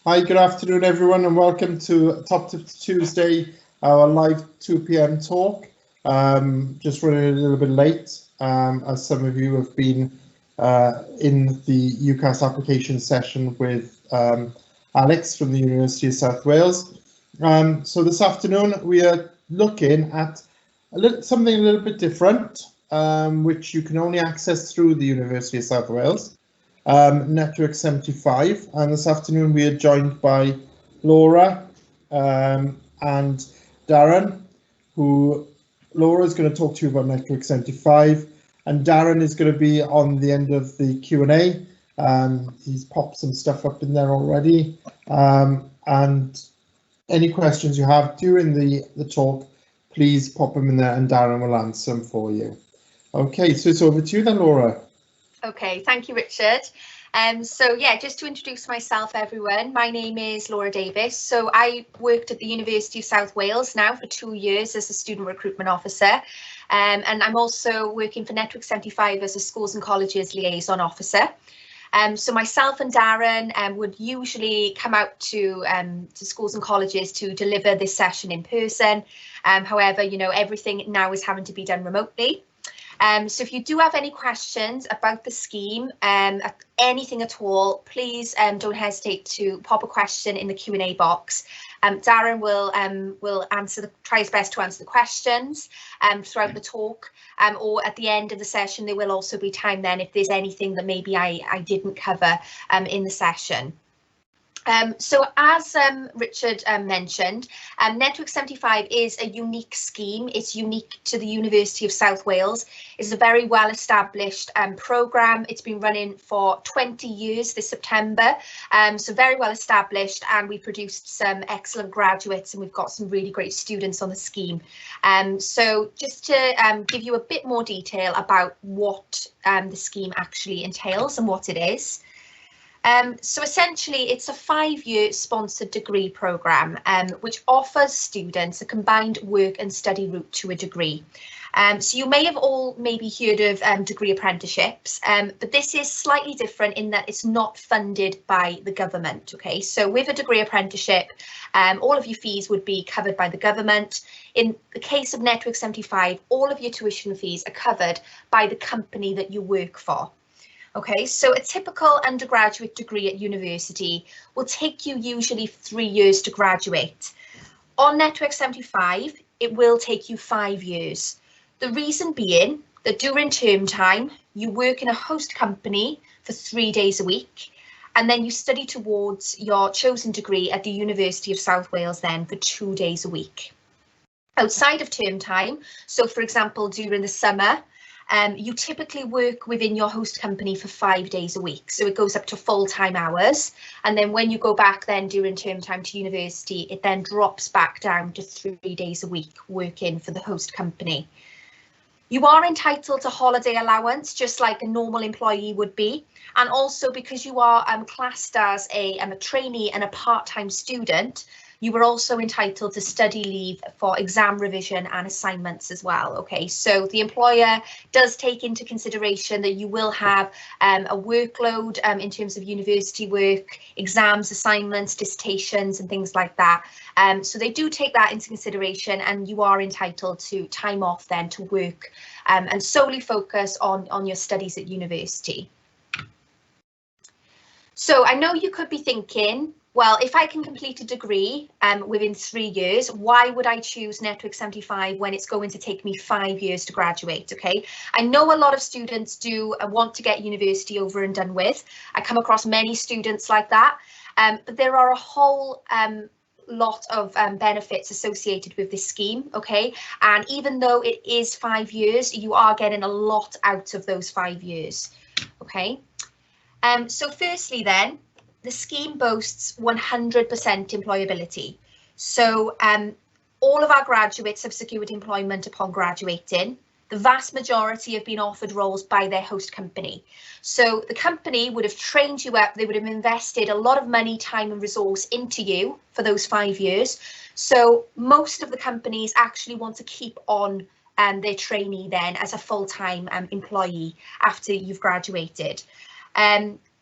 Hi, good afternoon, everyone, and welcome to Top Tips Tuesday, our live 2 p.m. talk. Just running a little bit late, as some of you have been in the UCAS application session with Alex from the University of South Wales. So this afternoon we are looking at something a little bit different, which you can only access through the University of South Wales. Network 75, and this afternoon we are joined by Laura and Darren, who Laura is going to talk to you about Network 75, and Darren is going to be on the end of the Q&A. He's popped some stuff up in there already, and any questions you have during the talk, please pop them in there and Darren will answer them for you. Okay, so it's over to you then, Laura. Okay, thank you, Richard. So yeah, just to introduce myself, everyone, my name is Laura Davis. So I worked at the University of South Wales now for 2 years as a student recruitment officer. And I'm also working for Network 75 as a schools and colleges liaison officer. So myself and Darren would usually come out to schools and colleges to deliver this session in person. However, you know, everything now is having to be done remotely. So if you do have any questions about the scheme, anything at all, please don't hesitate to pop a question in the Q&A box. Darren will try his best to answer the questions throughout the talk, or at the end of the session there will also be time then if there's anything that maybe I didn't cover in the session. So as Richard mentioned, Network 75 is a unique scheme. It's unique to the University of South Wales. It's a very well established programme. It's been running for 20 years this September, so very well established, and we produced some excellent graduates and we've got some really great students on the scheme. So just to give you a bit more detail about what the scheme actually entails and what it is. So essentially, it's a 5-year sponsored degree programme, which offers students a combined work and study route to a degree. So you may have all maybe heard of degree apprenticeships, but this is slightly different in that it's not funded by the government. Okay, so with a degree apprenticeship, all of your fees would be covered by the government. In the case of Network 75, all of your tuition fees are covered by the company that you work for. Okay, so a typical undergraduate degree at university will take you usually 3 years to graduate. On Network 75, it will take you 5 years. The reason being that during term time, you work in a host company for 3 days a week, and then you study towards your chosen degree at the University of South Wales then for 2 days a week. Outside of term time, so for example, during the summer, you typically work within your host company for 5 days a week, so it goes up to full-time hours, and then when you go back then during term time to university, it then drops back down to 3 days a week working for the host company. You are entitled to holiday allowance just like a normal employee would be, and also because you are classed as a trainee and a part-time student, you are also entitled to study leave for exam revision and assignments as well. Okay, so the employer does take into consideration that you will have a workload in terms of university work, exams, assignments, dissertations and things like that. So they do take that into consideration, and you are entitled to time off then to work and solely focus on your studies at university. So I know you could be thinking, well, if I can complete a degree within 3 years, why would I choose Network 75 when it's going to take me 5 years to graduate? Okay, I know a lot of students do want to get university over and done with. I come across many students like that, but there are a whole lot of benefits associated with this scheme. Okay, and even though it is 5 years, you are getting a lot out of those 5 years. Okay, so firstly then, the scheme boasts 100% employability. So all of our graduates have secured employment upon graduating. The vast majority have been offered roles by their host company. So the company would have trained you up, they would have invested a lot of money, time and resource into you for those 5 years. So most of the companies actually want to keep on their trainee then as a full-time employee after you've graduated.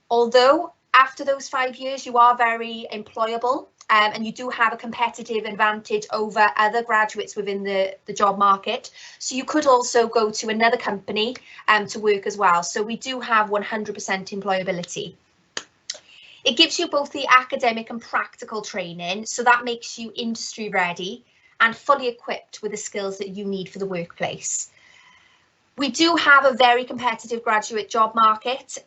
Although After those 5 years, you are very employable, and you do have a competitive advantage over other graduates within the job market. So you could also go to another company to work as well. So we do have 100% employability. It gives you both the academic and practical training, so that makes you industry ready and fully equipped with the skills that you need for the workplace. We do have a very competitive graduate job market.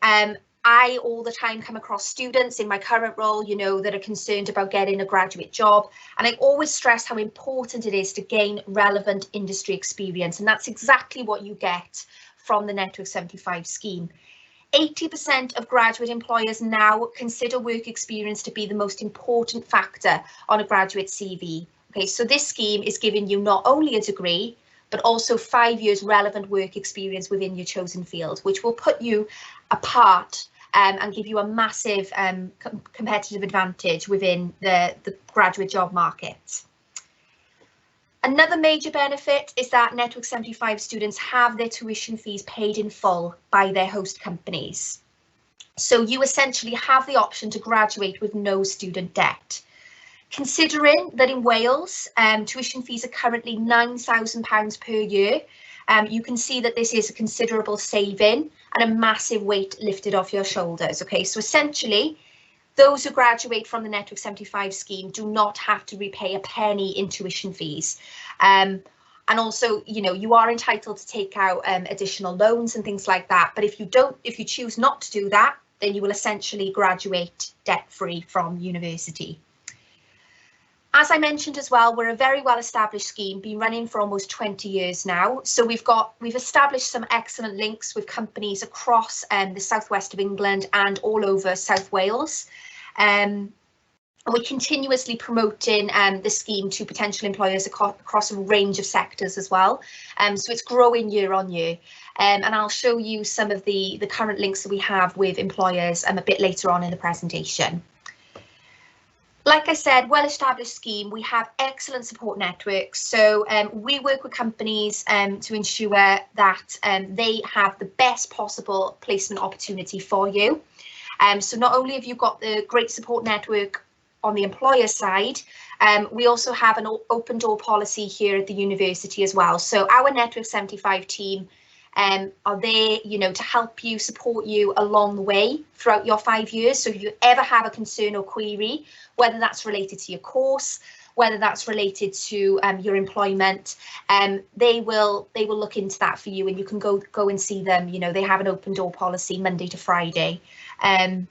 I all the time come across students in my current role, you know, that are concerned about getting a graduate job. And I always stress how important it is to gain relevant industry experience. And that's exactly what you get from the Network 75 scheme. 80% of graduate employers now consider work experience to be the most important factor on a graduate CV. Okay, so this scheme is giving you not only a degree, but also 5 years relevant work experience within your chosen field, which will put you apart and give you a massive competitive advantage within the graduate job market. Another major benefit is that Network 75 students have their tuition fees paid in full by their host companies. So you essentially have the option to graduate with no student debt. Considering that in Wales, tuition fees are currently £9,000 per year, you can see that this is a considerable saving and a massive weight lifted off your shoulders. Okay, so essentially, those who graduate from the Network 75 scheme do not have to repay a penny in tuition fees. And also, you know, you are entitled to take out additional loans and things like that. But if you choose not to do that, then you will essentially graduate debt-free from university. As I mentioned as well, we're a very well-established scheme, been running for almost 20 years now. So we've established some excellent links with companies across the southwest of England and all over South Wales. And we're continuously promoting the scheme to potential employers across a range of sectors as well. So it's growing year on year. And I'll show you some of the current links that we have with employers a bit later on in the presentation. Like I said, well-established scheme, we have excellent support networks. So we work with companies to ensure that they have the best possible placement opportunity for you. So not only have you got the great support network on the employer side, we also have an open door policy here at the university as well. So our Network 75 team are there, you know, to help you, support you along the way throughout your 5 years. So if you ever have a concern or query, whether that's related to your course, whether that's related to your employment, they will look into that for you, and you can go and see them. You know, they have an open door policy Monday to Friday. And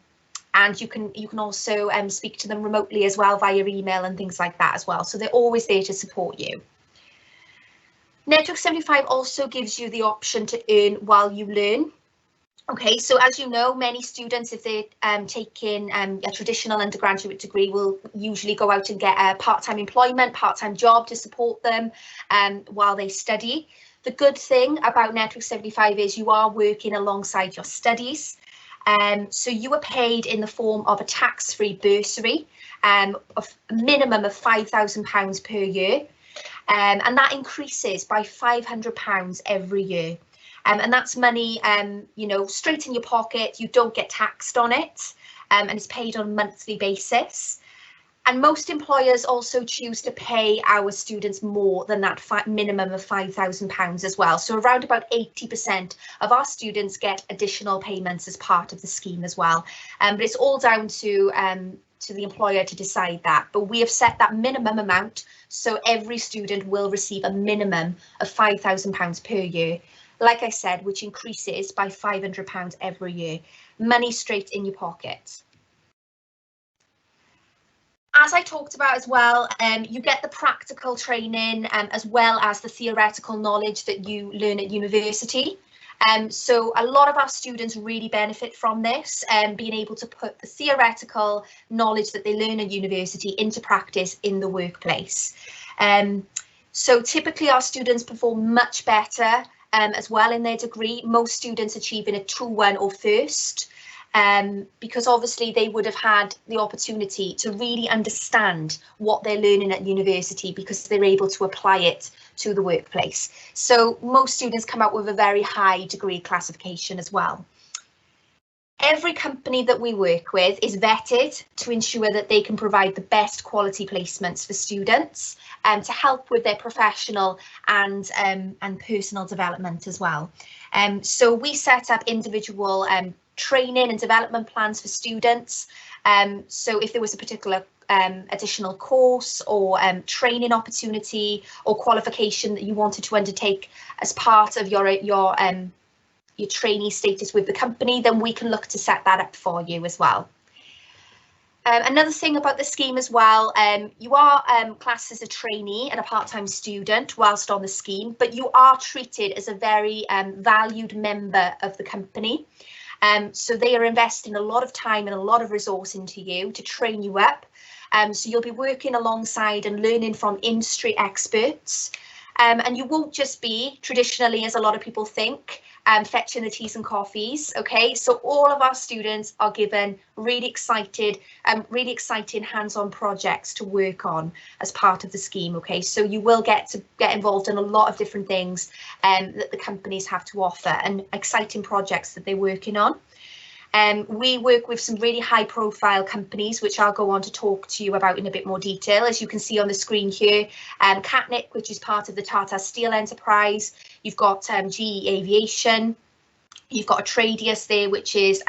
you can also speak to them remotely as well via email and things like that as well. So they're always there to support you. Network 75 also gives you the option to earn while you learn. Okay, so as you know, many students, if they're taking a traditional undergraduate degree, will usually go out and get a part-time employment, part-time job to support them while they study. The good thing about Network 75 is you are working alongside your studies. So you are paid in the form of a tax-free bursary of a minimum of £5,000 per year. And that increases by £500 every year. And that's money, you know, straight in your pocket. You don't get taxed on it, and it's paid on a monthly basis. And most employers also choose to pay our students more than that minimum of £5,000 as well. So around about 80% of our students get additional payments as part of the scheme as well. But it's all down to the employer to decide that. But we have set that minimum amount, so every student will receive a minimum of £5,000 per year. Like I said, which increases by £500 every year. Money straight in your pocket. As I talked about as well, you get the practical training as well as the theoretical knowledge that you learn at university. So a lot of our students really benefit from this, being able to put the theoretical knowledge that they learn at university into practice in the workplace. So typically our students perform much better as well in their degree, most students achieving a 2-1 or first, because obviously they would have had the opportunity to really understand what they're learning at university because they're able to apply it to the workplace. So most students come out with a very high degree classification as well. Every company that we work with is vetted to ensure that they can provide the best quality placements for students to help with their professional and personal development as well. So we set up individual training and development plans for students. So if there was a particular additional course or training opportunity or qualification that you wanted to undertake as part of your trainee status with the company, then we can look to set that up for you as well. Another thing about the scheme as well, you are classed as a trainee and a part-time student whilst on the scheme, but you are treated as a very valued member of the company. So they are investing a lot of time and a lot of resource into you to train you up. So you'll be working alongside and learning from industry experts. And you won't just be traditionally, as a lot of people think, fetching the teas and coffees. Okay, so all of our students are given really exciting hands-on projects to work on as part of the scheme. Okay, so you will get involved in a lot of different things that the companies have to offer and exciting projects that they're working on. We work with some really high profile companies, which I'll go on to talk to you about in a bit more detail. As you can see on the screen here, Catnic, which is part of the Tata Steel enterprise. You've got GE Aviation. You've got Atradius there, which is,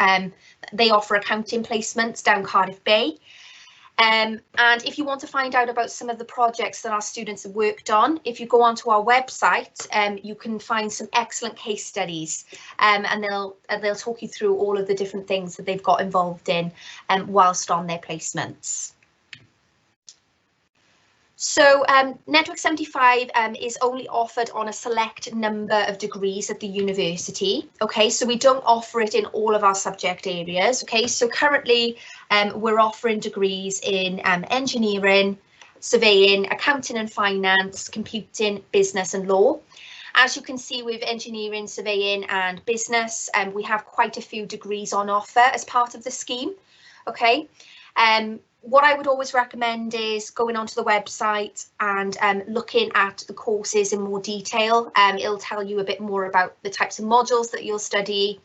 they offer accounting placements down Cardiff Bay. And if you want to find out about some of the projects that our students have worked on, if you go onto our website, you can find some excellent case studies, and they'll talk you through all of the different things that they've got involved in whilst on their placements. So Network 75 is only offered on a select number of degrees at the university. Okay, so we don't offer it in all of our subject areas. Okay, so currently we're offering degrees in engineering, surveying, accounting and finance, computing, business and law. As you can see with engineering, surveying and business, we have quite a few degrees on offer as part of the scheme. Okay. What I would always recommend is going onto the website and looking at the courses in more detail. It'll tell you a bit more about the types of modules that you'll study.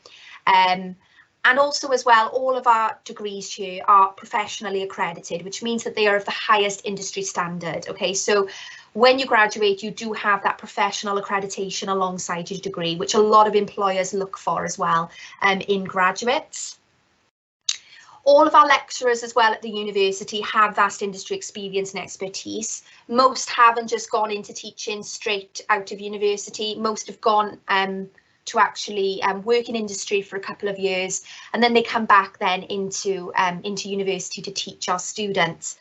And also as well, all of our degrees here are professionally accredited, which means that they are of the highest industry standard. Okay, so when you graduate, you do have that professional accreditation alongside your degree, which a lot of employers look for as well in graduates. All of our lecturers as well at the university have vast industry experience and expertise. Most haven't just gone into teaching straight out of university. Most have gone to actually work in industry for a couple of years, and then they come back then into university to teach our students.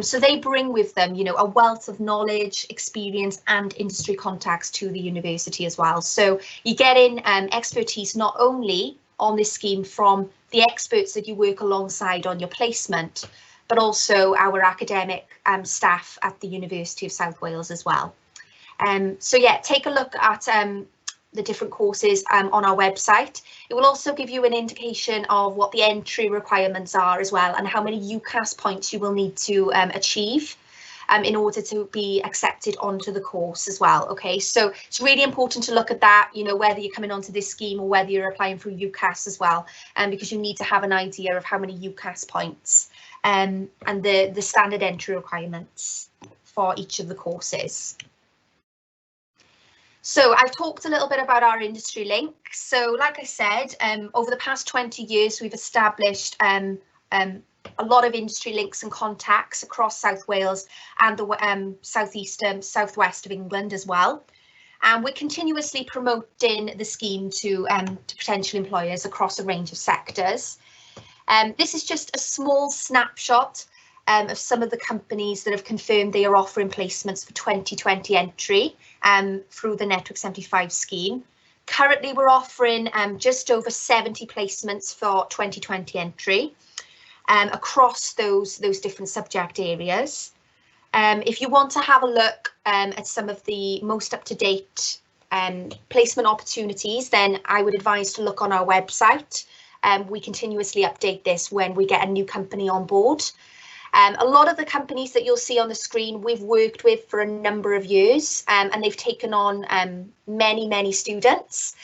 So they bring with them, you know, a wealth of knowledge, experience and industry contacts to the university as well. So you get in expertise not only on this scheme from the experts that you work alongside on your placement, but also our academic staff at the University of South Wales as well. So yeah, take a look at the different courses on our website. It will also give you an indication of what the entry requirements are as well, and how many UCAS points you will need to achieve in order to be accepted onto the course as well. Okay, so it's really important to look at that, you know, whether you're coming onto this scheme or whether you're applying through UCAS as well, because you need to have an idea of how many UCAS points and the standard entry requirements for each of the courses. So I've talked a little bit about our industry link. So like I said, over the past 20 years, we've established a lot of industry links and contacts across South Wales and the southeast and southwest of England as well. And we're continuously promoting the scheme to potential employers across a range of sectors. This is just a small snapshot of some of the companies that have confirmed they are offering placements for 2020 entry through the Network 75 scheme. Currently, we're offering just over 70 placements for 2020 entry across those different subject areas. If you want to have a look at some of the most up-to-date placement opportunities, then I would advise to look on our website. We continuously update this when we get a new company on board. A lot of the companies that you'll see on the screen we've worked with for a number of years, and they've taken on many students.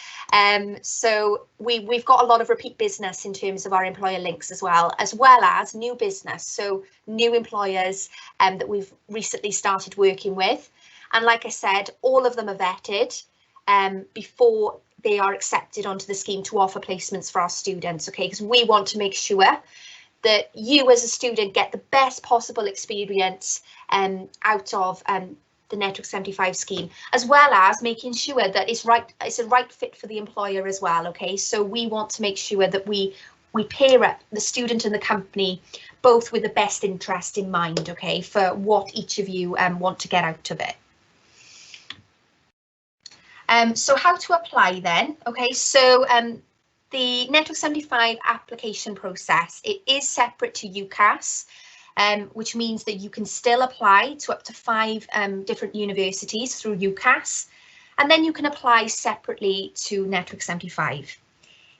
So we've got a lot of repeat business in terms of our employer links as well as new business. So new employers that we've recently started working with. And like I said, all of them are vetted before they are accepted onto the scheme to offer placements for our students, okay? Because we want to make sure that you as a student get the best possible experience out of the Network 75 scheme, as well as making sure that it's a right fit for the employer as well, okay? So we want to make sure that we pair up the student and the company both with the best interest in mind, okay, for what each of you want to get out of it. So how to apply then? Okay, so the Network 75 application process, it is separate to UCAS, which means that you can still apply to up to 5 different universities through UCAS, and then you can apply separately to Network 75.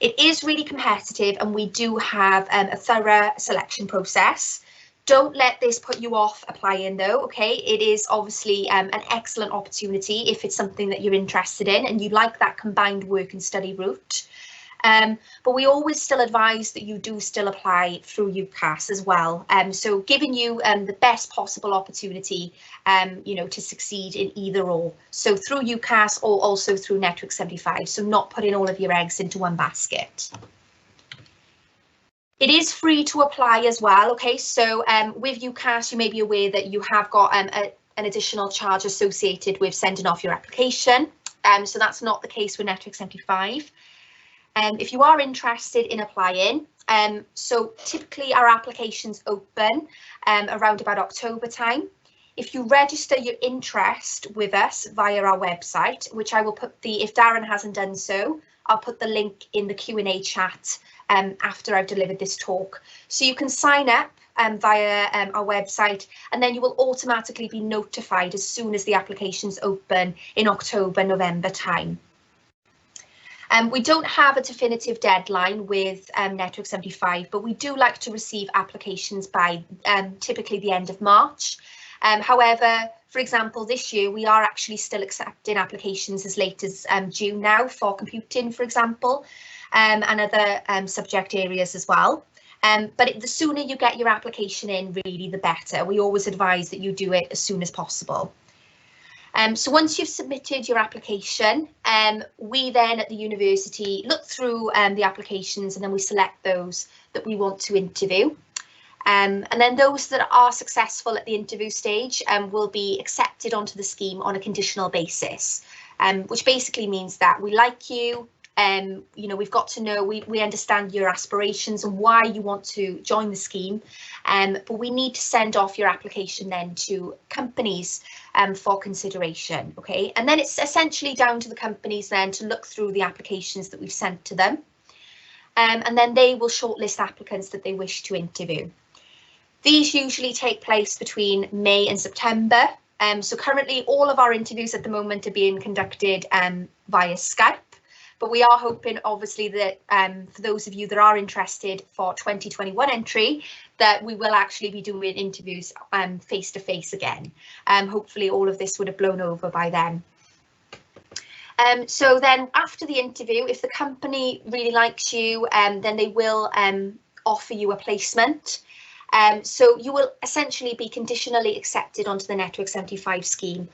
It is really competitive, and we do have a thorough selection process. Don't let this put you off applying though, okay? It is obviously an excellent opportunity if it's something that you're interested in and you like that combined work and study route. But we always still advise that you do still apply through UCAS as well. So giving you the best possible opportunity, you know, to succeed in either or. So through UCAS or also through Network 75. So not putting all of your eggs into one basket. It is free to apply as well, okay? So with UCAS, you may be aware that you have got an additional charge associated with sending off your application. So that's not the case with Network 75. If you are interested in applying, so typically our applications open around about October time. If you register your interest with us via our website, which I will put if Darren hasn't done so, I'll put the link in the Q&A chat after I've delivered this talk. So you can sign up via our website, and then you will automatically be notified as soon as the applications open in October, November time. We don't have a definitive deadline with Network 75, but we do like to receive applications by typically the end of March. However, for example, this year we are actually still accepting applications as late as June now for computing, for example, and other subject areas as well. But the sooner you get your application in, really, the better. We always advise that you do it as soon as possible. So once you've submitted your application, we then at the university look through the applications, and then we select those that we want to interview. And then those that are successful at the interview stage will be accepted onto the scheme on a conditional basis, which basically means that we like you. You know, we've got to know, we understand your aspirations and why you want to join the scheme, but we need to send off your application then to companies for consideration, okay? And then it's essentially down to the companies then to look through the applications that we've sent to them, and then they will shortlist applicants that they wish to interview. These usually take place between May and September. So currently all of our interviews at the moment are being conducted via Skype. But we are hoping, obviously, that for those of you that are interested for 2021 entry, that we will actually be doing interviews face to face again. Hopefully all of this would have blown over by then. So then after the interview, if the company really likes you, then they will offer you a placement. So you will essentially be conditionally accepted onto the Network 75 scheme.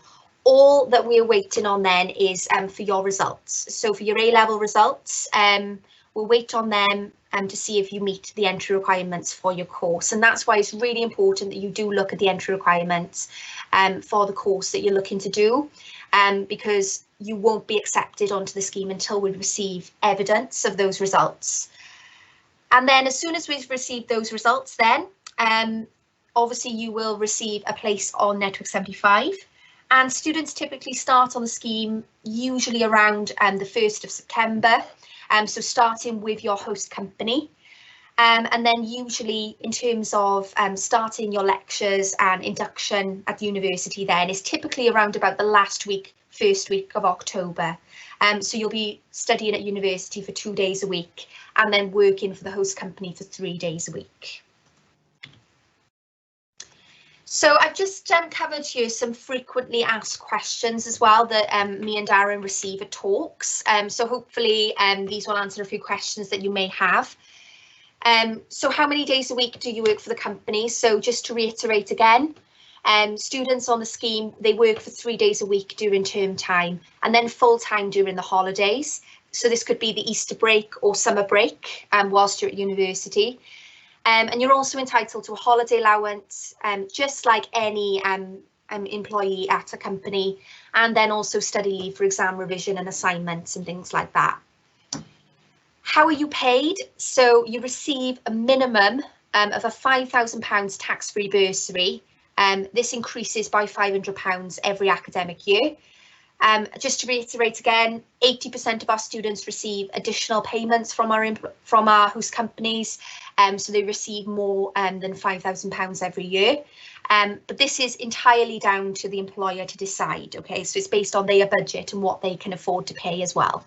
All that we're waiting on then is for your results. So for your A-level results, we'll wait on them to see if you meet the entry requirements for your course. And that's why it's really important that you do look at the entry requirements for the course that you're looking to do, because you won't be accepted onto the scheme until we receive evidence of those results. And then as soon as we've received those results, then obviously you will receive a place on Network 75. And students typically start on the scheme usually around the 1st of September, so starting with your host company. And then usually in terms of starting your lectures and induction at the university then is typically around about the last week, first week of October. So you'll be studying at university for 2 days a week and then working for the host company for 3 days a week. So I've just covered here some frequently asked questions as well that me and Darren receive at talks. So hopefully these will answer a few questions that you may have. So how many days a week do you work for the company? So just to reiterate again, students on the scheme, they work for 3 days a week during term time and then full time during the holidays. So this could be the Easter break or summer break whilst you're at university. And you're also entitled to a holiday allowance, just like any employee at a company, and then also study leave for exam revision and assignments and things like that. How are you paid? So you receive a minimum of a £5,000 tax-free bursary. This increases by £500 every academic year. Just to reiterate again, 80% of our students receive additional payments from our host companies, so they receive more than £5,000 every year. But this is entirely down to the employer to decide. Okay, so it's based on their budget and what they can afford to pay as well.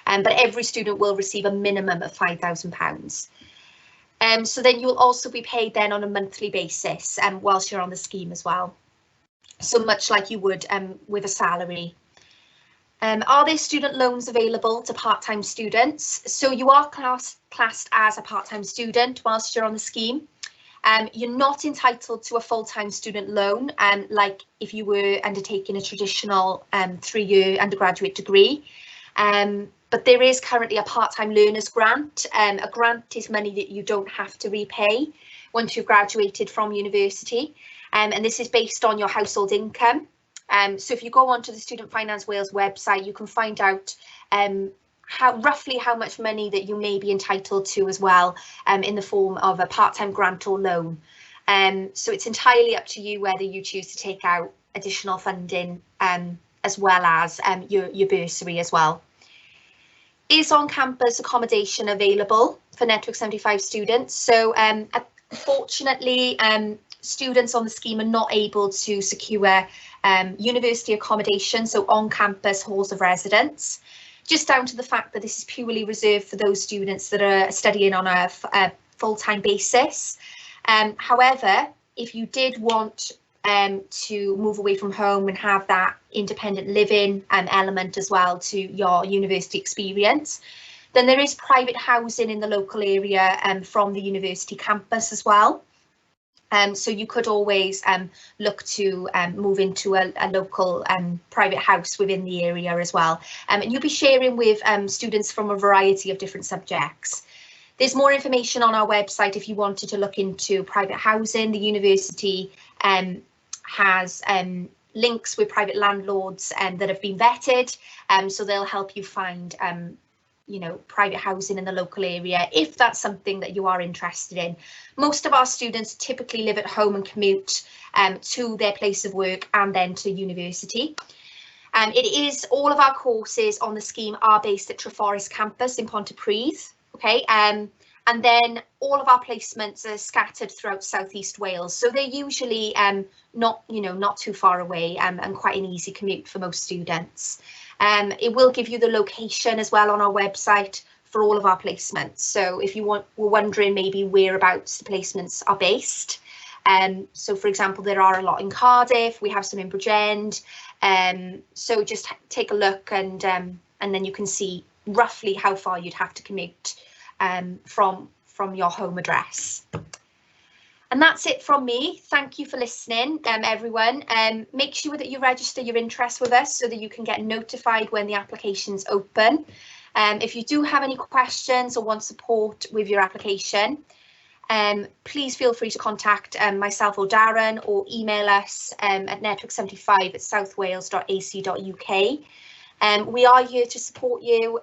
But every student will receive a minimum of £5,000. So then you'll also be paid then on a monthly basis whilst you're on the scheme as well. So much like you would with a salary. Are there student loans available to part-time students? So you are classed as a part-time student whilst you're on the scheme. You're not entitled to a full-time student loan, like if you were undertaking a traditional 3-year undergraduate degree. But there is currently a part-time learners grant. A grant is money that you don't have to repay once you've graduated from university. And this is based on your household income. So if you go onto the Student Finance Wales website, you can find out roughly how much money that you may be entitled to as well, in the form of a part-time grant or loan. So it's entirely up to you whether you choose to take out additional funding as well as your bursary as well. Is on-campus accommodation available for Network 75 students? So unfortunately, students on the scheme are not able to secure university accommodation, so on-campus halls of residence, just down to the fact that this is purely reserved for those students that are studying on a full-time basis. However, if you did want to move away from home and have that independent living element as well to your university experience, then there is private housing in the local area from the university campus as well. So you could always look to move into a local private house within the area as well. And you'll be sharing with students from a variety of different subjects. There's more information on our website if you wanted to look into private housing. The university has links with private landlords that have been vetted, so they'll help you find private housing in the local area if that's something that you are interested in. Most of our students typically live at home and commute to their place of work and then to university. All of our courses on the scheme are based at Treforest campus in Pontypridd. Okay, and then all of our placements are scattered throughout South East Wales, so they're usually not too far away and quite an easy commute for most students. It will give you the location as well on our website for all of our placements. So if you were wondering maybe whereabouts the placements are based. So for example, there are a lot in Cardiff, we have some in Bridgend. So just take a look and then you can see roughly how far you'd have to commute from your home address. And that's it from me. Thank you for listening, everyone. Make sure that you register your interest with us so that you can get notified when the application's open. If you do have any questions or want support with your application, please feel free to contact myself or Darren, or email us at network75@southwales.ac.uk. We are here to support you.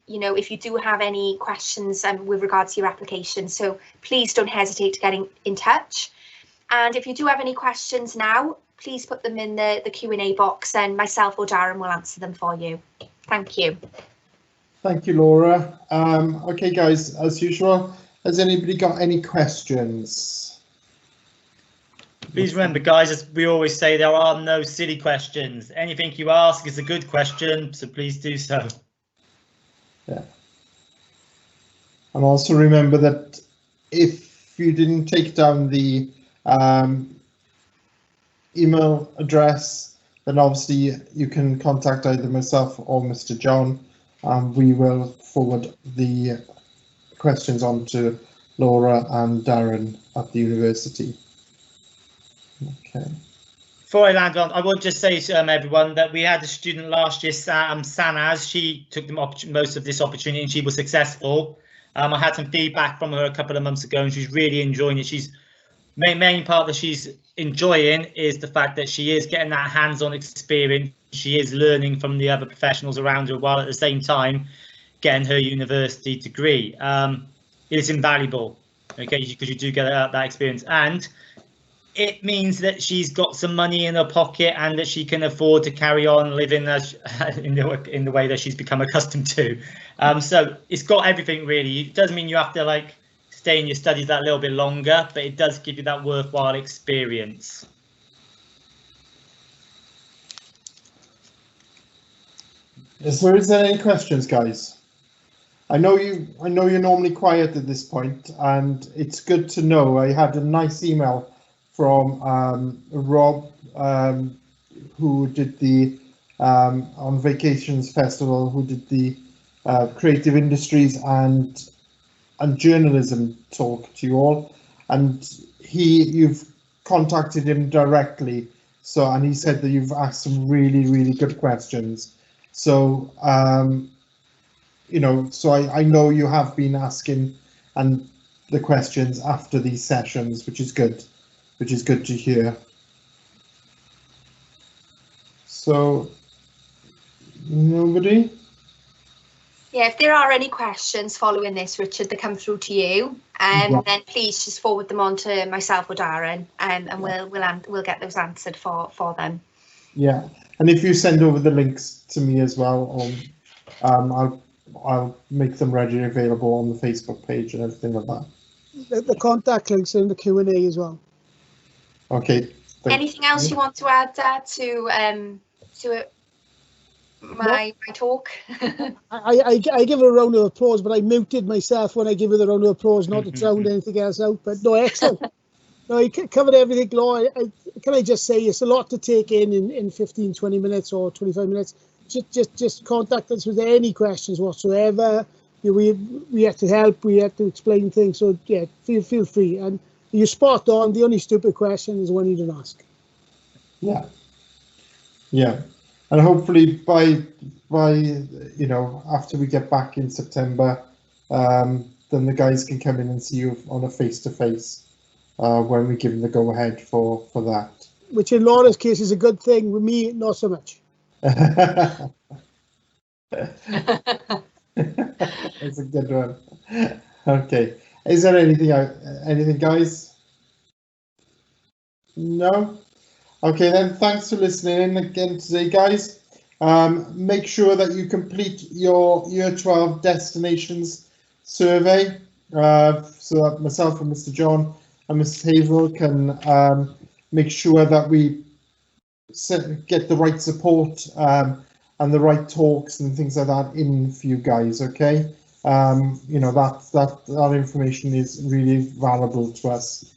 If you do have any questions with regards to your application, so please don't hesitate to get in touch. And if you do have any questions now, please put them in the Q&A box and myself or Darren will answer them for you. Thank you. Thank you, Laura. Okay, guys, as usual, has anybody got any questions? Please remember, guys, as we always say, there are no silly questions. Anything you ask is a good question, so please do so. Yeah. And also remember that if you didn't take down the email address, then obviously you can contact either myself or Mr. John, and we will forward the questions on to Laura and Darren at the university. Okay. Before I land on, I would just say to everyone that we had a student last year, Sanaz. She took most of this opportunity and she was successful. I had some feedback from her a couple of months ago and she's really enjoying it. She's main part that she's enjoying is the fact that she is getting that hands-on experience. She is learning from the other professionals around her while at the same time getting her university degree. It's invaluable, okay, because you do get that experience, and it means that she's got some money in her pocket and that she can afford to carry on living as in the way that she's become accustomed to. So it's got everything really. It doesn't mean you have to like stay in your studies that little bit longer, but it does give you that worthwhile experience. Is there any questions, guys? I know you're normally quiet at this point, and it's good to know. I had a nice email from Rob, who did the on Vacations Festival, who did the creative industries and journalism talk to you all, and you've contacted him directly, so, and he said that you've asked some really good questions. So you know, so I know you have been asking and the questions after these sessions, which is good to hear. So nobody? Yeah, if there are any questions following this, Richard, that come through to you, then please just forward them on to myself or Darren, and we'll get those answered for them. Yeah, and if you send over the links to me as well, I'll make them ready and available on the Facebook page and everything like that. The contact links in the Q&A as well. Okay. Anything else you want to add to my talk? I give her a round of applause, but I muted myself when I give her the round of applause, not to drown anything else out. But no, excellent. No, you covered everything, Laura. Can I just say it's a lot to take in 15, 20 minutes or 25 minutes. Just contact us with any questions whatsoever. We have to help. We have to explain things. So yeah, feel free. And you're spot on. The only stupid question is one you don't ask. Yeah. Yeah. And hopefully by you know, after we get back in September, then the guys can come in and see you on a face-to-face when we give them the go-ahead for that. Which in Laura's case is a good thing. With me, not so much. That's a good one. Okay. Is there anything, guys? No? Okay, then thanks for listening in again today, guys. Make sure that you complete your Year 12 destinations survey so that myself and Mr. John and Mrs. Havel can make sure that we get the right support and the right talks and things like that in for you guys, okay? You know, that information is really valuable to us.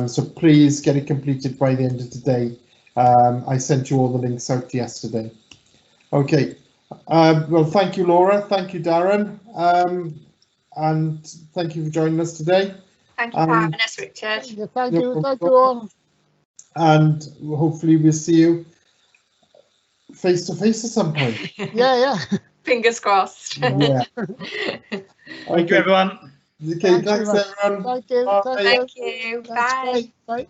So please get it completed by the end of today. I sent you all the links out yesterday. Okay. Well, thank you, Laura. Thank you, Darren. And thank you for joining us today. Thank you for having us, Richard. Yeah, thank you all. And hopefully we'll see you face to face at some point. Yeah. Fingers crossed. Yeah. Thank you, everyone. Okay, thanks everyone. Thank you. Bye. Thank you. Bye. Bye.